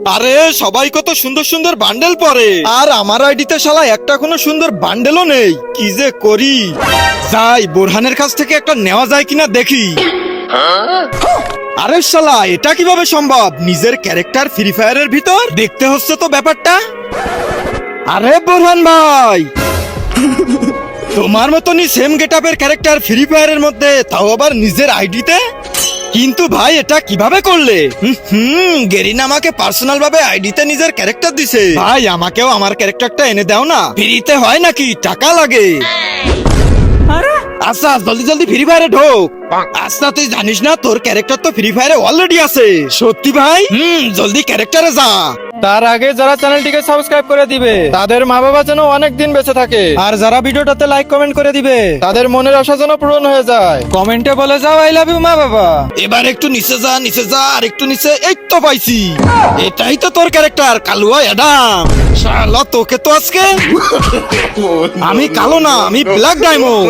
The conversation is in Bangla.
আরে সবাই কত সুন্দর সুন্দর বান্ডেল পরে, আর আমার আইডিতে শালা একটা কোনো সুন্দর বান্ডেলও নেই। কি যে করি, যাই বোরহানের কাছ থেকে একটা নেওয়া যায় কিনা দেখি। আরে শালা এটা কিভাবে সম্ভব? নিজের ক্যারেক্টার ফ্রি ফায়ারের ভিতর দেখতে হচ্ছে তো ব্যাপারটা। আরে বোরহান ভাই, তোমার মতনই সেম গেটআপের ক্যারেক্টার ফ্রি ফায়ারের মধ্যে, তাও আবার নিজের আইডিতে। কিন্তু ভাই এটা কিভাবে করলে? গেরিনা আমাকে পার্সোনাল ভাবে আইডিতে নিজের ক্যারেক্টার দিছে। ভাই আমাকেও আমার ক্যারেক্টারটা এনে দাও না, ফ্রিতে হয় নাকি? টাকা লাগে। আচ্ছা জলদি জলদি ফ্রি ফায়ারে ঢোক। আচ্ছা তুই জানিস না তোর ক্যারেক্টার তো ফ্রি ফায়ারে অলরেডি আছে? সত্যি ভাই? জলদি ক্যারেক্টারে যা। তার আগে যারা চ্যানেলটিকে সাবস্ক্রাইব করে দিবে তাদের মা বাবা যেন অনেক দিন বেঁচে থাকে, আর যারা ভিডিওটাতে লাইক কমেন্ট করে দিবে তাদের মনের আশা যেন পূরণ হয়ে যায়। কমেন্টে বলে যাও আই লাভ ইউ মা বাবা। এবার একটু নিচে যা, নিচে যা, আর একটু নিচে। এই তো পাইছি, এটাই তো তোর ক্যারেক্টার কালুয়া অ্যাডাম। শালা তোকে তো আজকে আমি কালো না, আমি ব্ল্যাক ডায়মন্ড।